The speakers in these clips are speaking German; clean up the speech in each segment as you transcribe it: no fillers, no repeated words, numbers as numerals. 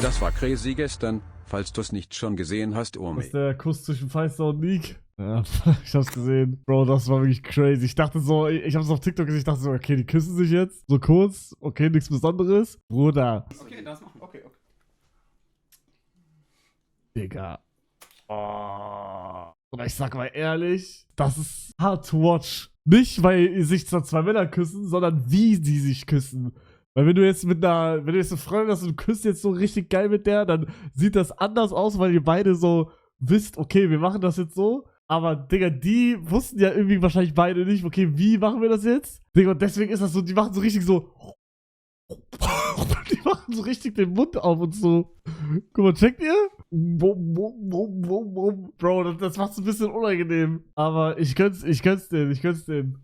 Das war crazy gestern, falls du es nicht schon gesehen hast, Das Omi. ist der Kuss zwischen Feister und League. Ja, ich hab's gesehen. Bro, das war wirklich crazy. Ich dachte so, ich hab's auf TikTok gesehen, ich dachte so, okay, die küssen sich jetzt. So kurz, okay, nichts Besonderes. Bruder. Okay, das machen. Okay. Digga. Oh. Und ich sag mal ehrlich, das ist hard to watch. Nicht, weil sich zwar zwei Männer küssen, sondern wie sie sich küssen. Weil wenn du jetzt wenn du jetzt eine Freundin hast und du küsst jetzt so richtig geil mit der, dann sieht das anders aus, weil ihr beide so wisst, okay, wir machen das jetzt so. Aber, Digga, die wussten ja irgendwie wahrscheinlich beide nicht, okay, wie machen wir das jetzt? Digga, und deswegen ist das so, die machen so richtig so. Die machen so richtig den Mund auf und so. Guck mal, checkt ihr? Bro, das macht's ein bisschen unangenehm. Aber ich gönn's denen.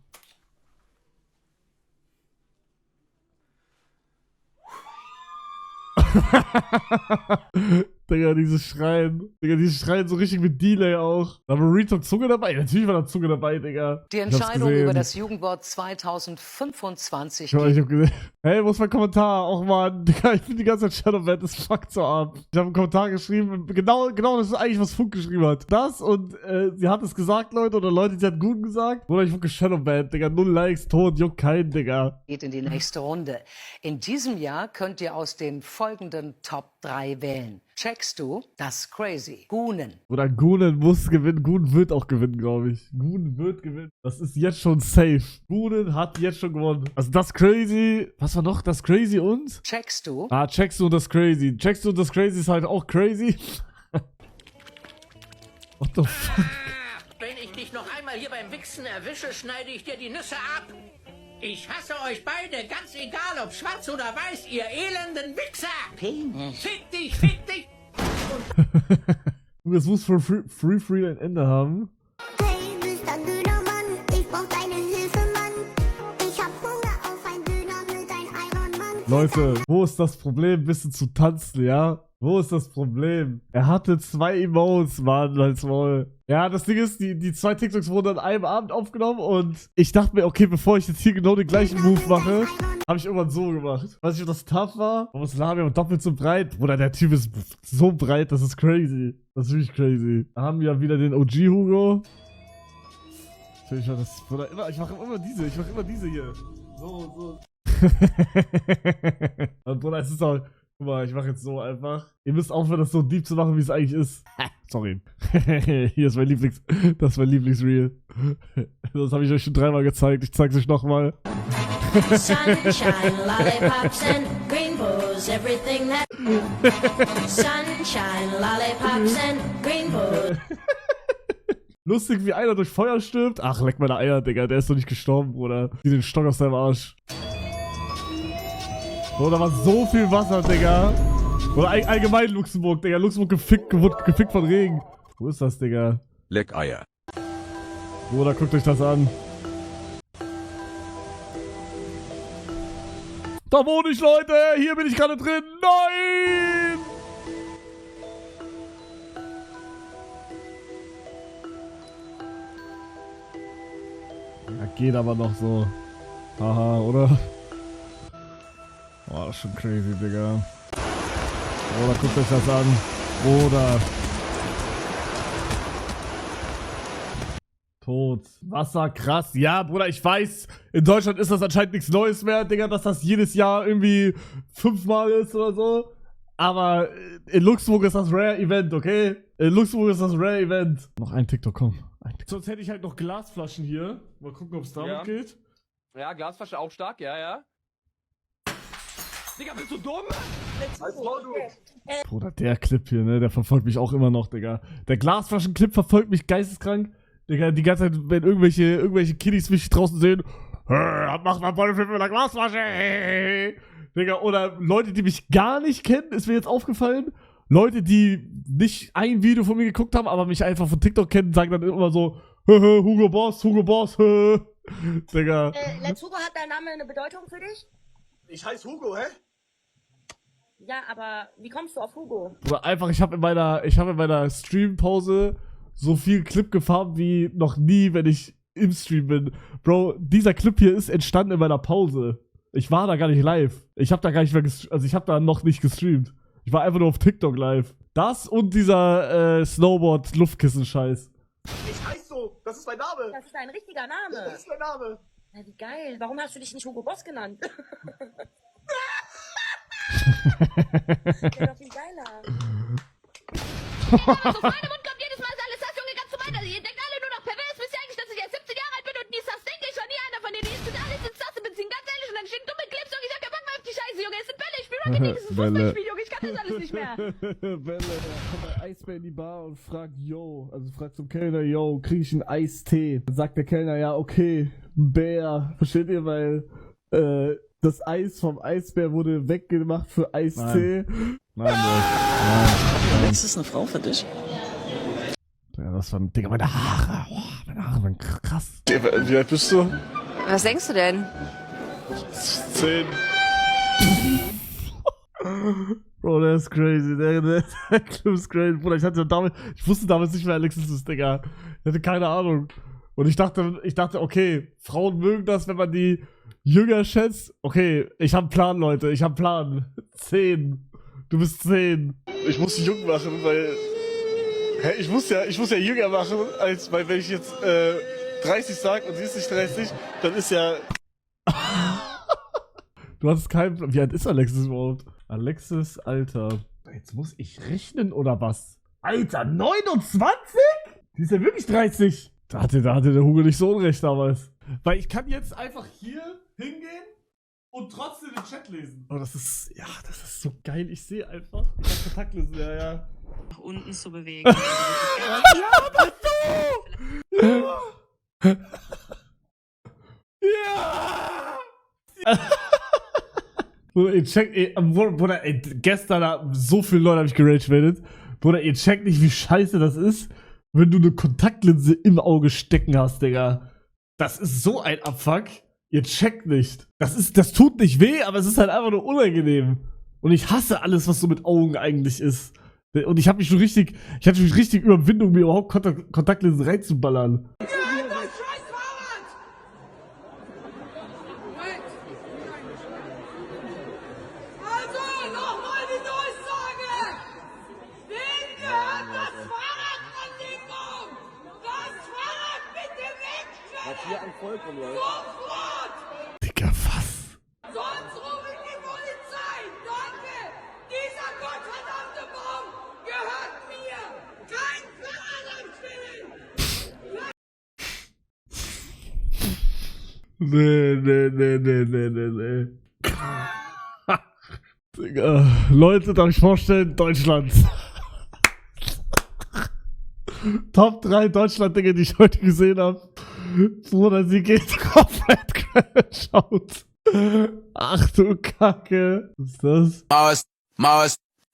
Digga, dieses Schreien. Digga, dieses Schreien so richtig mit Delay auch. Da war Retalk Zunge dabei? Natürlich war da Zunge dabei, Digga. Die Entscheidung über das Jugendwort 2025 ich hab gesehen. Hey, wo ist mein Kommentar? Och man, Digga, ich bin die ganze Zeit Shadowband, das fuckt so ab. Ich habe einen Kommentar geschrieben, genau, das ist eigentlich, was Funk geschrieben hat. Das und sie hat es gesagt, Leute, oder Leute, die hat gut gesagt. Oder ich wirklich Shadowband, Digga, 0 Likes, tot, juckt keinen, Digga. geht in die nächste Runde. In diesem Jahr könnt ihr aus den folgenden Top 3 wählen. Checkst du? Das crazy. Gunen. Oder Gunen muss gewinnen, Gunen wird auch gewinnen, glaube ich. Gunen wird gewinnen. Das ist jetzt schon safe. Gunen hat jetzt schon gewonnen. Also das crazy, was war noch? Das crazy und? Checkst du? Ah, checkst du und das crazy. Checkst du und das crazy ist halt auch crazy. What the fuck? Wenn ich dich noch einmal hier beim Wichsen erwische, schneide ich dir die Nüsse ab. Ich hasse euch beide, ganz egal ob schwarz oder weiß, ihr elenden Wichser. Penis. Fick dich, fick dich. Es muss für Free ein Ende haben. Hey, bist ein Dönermann, ich brauch deine Hilfe, Mann. Ich hab Hunger auf ein Döner mit ein Ironman. Leute, wo ist das Problem, ein bisschen zu tanzen, ja? Wo ist das Problem? Er hatte 2 Emotes, Mann, als Maul. Ja, das Ding ist, die 2 TikToks wurden an einem Abend aufgenommen und ich dachte mir, okay, bevor ich jetzt hier genau den gleichen Move mache, habe ich irgendwann so gemacht. Weiß nicht, ob das tough war, aber das Labium doppelt so breit. Bruder, der Typ ist so breit, das ist crazy. Das ist wirklich crazy. Da haben wir wieder den OG Hugo. Ich mache immer diese hier. So. Und Bruder, es ist auch... Guck mal, ich mache jetzt so einfach. Ihr müsst aufhören, das so deep zu machen, wie es eigentlich ist. Sorry. Hier ist mein das ist mein Lieblingsreel. Das habe ich euch schon 3-mal gezeigt. Ich zeige es euch nochmal. Sunshine, lollipops and rainbows, everything that... Sunshine, lollipops and rainbows. Lustig, wie einer durch Feuer stirbt. Ach, leck meine Eier, Digga. Der ist doch nicht gestorben, Bruder. Sieh den Stock aus deinem Arsch. Oh, da war so viel Wasser, Digga. Oder allgemein Luxemburg, Digga. Luxemburg gefickt von Regen. Wo ist das, Digga? Leck Eier. Bruder, guckt euch das an. Da wohne ich, Leute. Hier bin ich gerade drin. Nein! Ja, geht aber noch so. Haha, oder? Oh, das ist schon crazy, Digga. Bruder, guckt euch das an. Bruder. Tot. Wasser, krass. Ja, Bruder, ich weiß, in Deutschland ist das anscheinend nichts Neues mehr, Digga, dass das jedes Jahr irgendwie 5-mal ist oder so. Aber in Luxemburg ist das Rare Event, okay? In Luxemburg ist das Rare Event. Noch ein TikTok, komm. Sonst hätte ich halt noch Glasflaschen hier. Mal gucken, ob es damit geht. Ja, Glasflasche auch stark, ja. Digga, bist du dumm? Bruder, der Clip hier, ne, der verfolgt mich auch immer noch, Digga. Der Glasflaschen-Clip verfolgt mich geisteskrank. Digga, die ganze Zeit, wenn irgendwelche Kiddies mich draußen sehen, mach mal Bodyflip mit einer Glasflasche. Digga, oder Leute, die mich gar nicht kennen, ist mir jetzt aufgefallen. Leute, die nicht ein Video von mir geguckt haben, aber mich einfach von TikTok kennen, sagen dann immer so, Hugo Boss, Digga. Let's Hugo, hat dein Name eine Bedeutung für dich? Ich heiße Hugo, hä? Ja, aber wie kommst du auf Hugo? Oder einfach, ich habe in meiner Streampause so viel Clip gefarmt wie noch nie, wenn ich im Stream bin. Bro, dieser Clip hier ist entstanden in meiner Pause. Ich war da gar nicht live. Ich habe da gar nicht mehr ich habe da noch nicht gestreamt. Ich war einfach nur auf TikTok live. Das und dieser Snowboard-Luftkissen-Scheiß. Ich heiß so. Das ist mein Name. Das ist ein richtiger Name. Das ist mein Name. Na, wie geil. Warum hast du dich nicht Hugo Boss genannt? Wäre doch viel geiler. Aus meinem Mund kommt jedes Mal alles das, Junge, ganz normal. Ihr denkt alle nur noch pervers. Wisst ihr eigentlich, dass ich erst 17 Jahre alt bin und dies, das denke ich war nie einer von denen. Die ist total ins Tasse beziehen, ganz ehrlich. Und dann stehen dumme Clips und ich hab keinen Bock mehr auf die Scheiße, Junge. Es sind Bälle, ich spiel Rocket League, es ist ein Fußballspiel, Junge. Ich kann das alles nicht mehr. Bälle, da kommt ein Eisbär in die Bar und fragt, fragt zum Kellner, krieg ich einen Eistee? Dann sagt der Kellner, ja, okay, Bär. Versteht ihr, weil, das Eis vom Eisbär wurde weggemacht für Eistee. Nein, Alex ist eine Frau für dich. Ja, das war, Digga, meine Haare. Oh, meine Haare waren krass. Wie alt bist du? Was denkst du denn? 10. Bro, der ist crazy. Der Clip ist crazy. Bruder, ich wusste damals nicht, wer Alexis ist, Digga. Ich hatte keine Ahnung. Und ich dachte, okay, Frauen mögen das, wenn man die jünger schätzt. Okay, ich hab einen Plan, Leute. Ich hab einen Plan. 10. Du bist 10. Ich muss jung machen, weil... Hä, ich muss ja jünger machen, weil wenn ich jetzt 30 sag und sie ist nicht 30, dann ist ja... Du hast keinen Plan. Wie alt ist Alexis überhaupt? Alexis, Alter. Jetzt muss ich rechnen, oder was? Alter, 29? Die ist ja wirklich 30. Da hatte der Hugo nicht so unrecht damals. Weil ich kann jetzt einfach hier hingehen und trotzdem den Chat lesen. Oh, das ist so geil. Ich sehe einfach. Ich hab Kontaktlinsen, ja. Nach unten zu bewegen. Ja! Bruder, ihr checkt, Bruder, gestern so viele Leute habe ich geragemeldet. Bruder, ihr checkt nicht, wie scheiße das ist, wenn du eine Kontaktlinse im Auge stecken hast, Digga. Das ist so ein Abfuck. Ihr checkt nicht. Das tut nicht weh, aber es ist halt einfach nur unangenehm. Und ich hasse alles, was so mit Augen eigentlich ist. Und ich hatte mich richtig Überwindung, mir überhaupt Kontaktlinsen reinzuballern. Digga, was? Sonst rufe ich die Polizei! Danke! Dieser gottverdammte Baum gehört mir! Kein Nee. Digga, Leute, darf ich vorstellen, Deutschland. Top 3 Deutschland-Dinge, die ich heute gesehen habe. Bruder, sie geht komplett schaut. Ach du Kacke. Was ist das?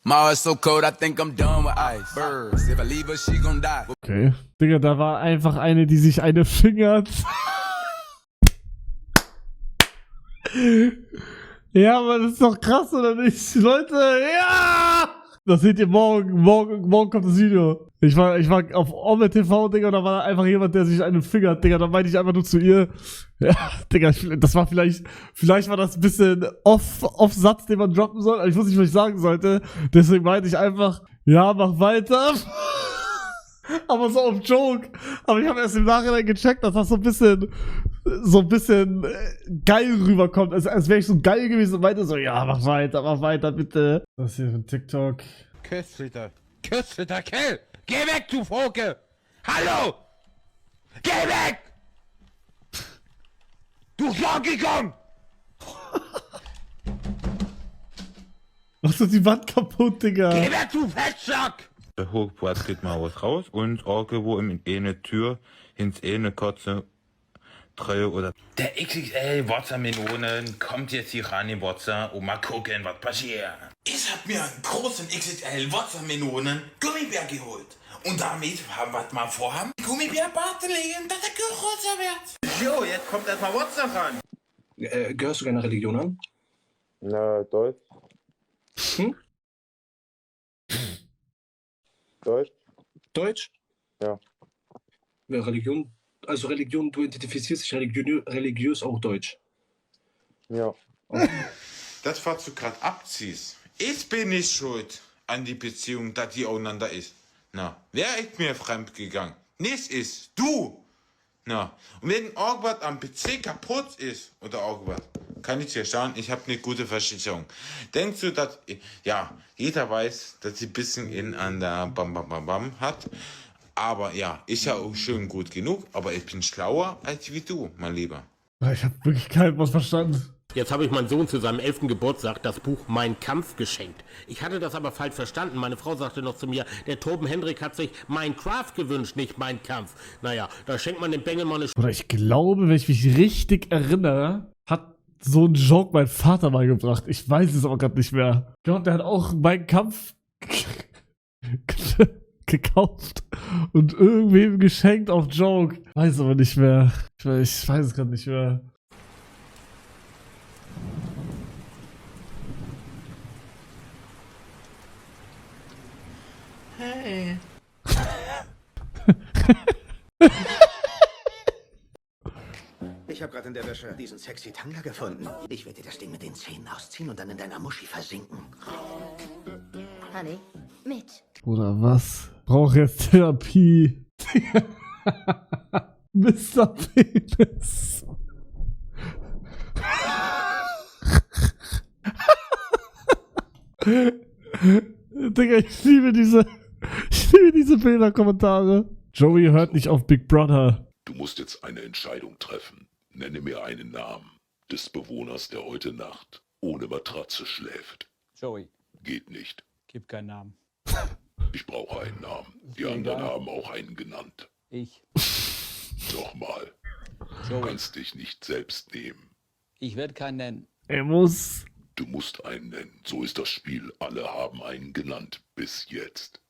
Mars so cold, I think I'm done with ice. Birds, if I leave her, she gon' die. Okay. Digga, da war einfach eine, die sich eine fingert. Ja, aber das ist doch krass, oder nicht? Leute, ja! Das seht ihr morgen. Morgen kommt das Video. Ich war auf Omme TV, Digga, und da war einfach jemand, der sich einen fingert, Digga. Da meinte ich einfach nur zu ihr, ja, Digga, das war vielleicht war das ein bisschen off-Satz, den man droppen soll. Aber ich wusste nicht, was ich sagen sollte. Deswegen meinte ich einfach, ja, mach weiter. Aber so auf Joke. Aber ich habe erst im Nachhinein gecheckt, dass das so ein bisschen geil rüberkommt. Als wäre ich so geil gewesen und meinte so, ja, mach weiter, bitte. Was hier für ein TikTok? Köstlicher Kerl! Geh weg, du Vogel! Hallo! Geh weg! Du Donkey Kong! Machst du die Wand kaputt, Digga? Geh weg, du Fettsack! Der Hochplatz geht mal was raus und irgendwo in eine Tür, ins eine Kotze, Treue oder... Der XXL Wassermelonen kommt jetzt hier ran in Wasser und mal gucken, was passiert. Ich hab mir einen großen XXL Wassermelonen Gummibär geholt. Und damit haben wir mal vorhaben, Gummibärbarten legen, dass der größer wird. Jo, jetzt kommt erstmal Wasser ran. Gehörst du keine Religion an? Na, Deutsch. Hm? Deutsch? Ja. Religion, du identifizierst dich religiös auch deutsch. Ja. Das, was du gerade abziehst, ich bin nicht schuld. an die Beziehung, dass die auseinander ist. Na, wer ist mir fremd gegangen? Nicht ist, du! Na, und wenn irgendwas am PC kaputt ist, oder irgendwas, kann ich dir sagen, ich habe eine gute Versicherung. Denkst du, dass, ja, jeder weiß, dass sie ein bisschen in an der Bam hat, aber ja, ist ja auch schön gut genug, aber ich bin schlauer als wie du, mein Lieber. Ich habe wirklich kein was verstanden. Jetzt habe ich meinem Sohn zu seinem 11. Geburtstag das Buch Mein Kampf geschenkt. Ich hatte das aber falsch verstanden. Meine Frau sagte noch zu mir, der Torben Hendrik hat sich Minecraft gewünscht, nicht Mein Kampf. Naja, da schenkt man dem Bengel mal eine... Oder ich glaube, wenn ich mich richtig erinnere, hat so ein Joke mein Vater mal gebracht. Ich weiß es aber gerade nicht mehr. Ich glaube, der hat auch Mein Kampf gekauft und irgendwem geschenkt auf Joke. Weiß aber nicht mehr. Ich weiß es gerade nicht mehr. Hey. Ich habe gerade in der Wäsche diesen sexy Tanga gefunden. Ich werde dir das Ding mit den Zähnen ausziehen und dann in deiner Muschi versinken. Honey, mit. Oder was? Brauche jetzt Therapie. Mr. Penis. Digga, ich liebe diese Bilderkommentare. Joey hört nicht auf Big Brother. Du musst jetzt eine Entscheidung treffen. Nenne mir einen Namen des Bewohners, der heute Nacht ohne Matratze schläft. Joey. Geht nicht. Gib keinen Namen. Ich brauche einen Namen. Die anderen haben auch einen genannt. Ich. Nochmal. Joey. Du kannst dich nicht selbst nehmen. Ich werde keinen nennen. Er muss. Du musst einen nennen. So ist das Spiel. Alle haben einen genannt. Bis jetzt.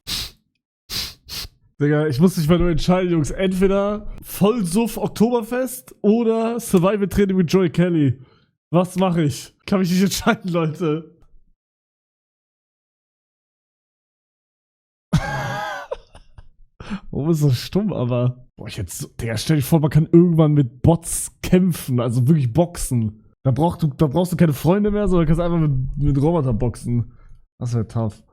Digga, ich muss mich mal nur entscheiden, Jungs. Entweder Vollsuff Oktoberfest oder Survival Training mit Joey Kelly. Was mache ich? Kann mich nicht entscheiden, Leute. Warum ist das stumm, aber? Boah, Digga, stell dir vor, man kann irgendwann mit Bots kämpfen, also wirklich boxen. Da brauchst du keine Freunde mehr, sondern kannst einfach mit Roboter boxen. Das wäre tough.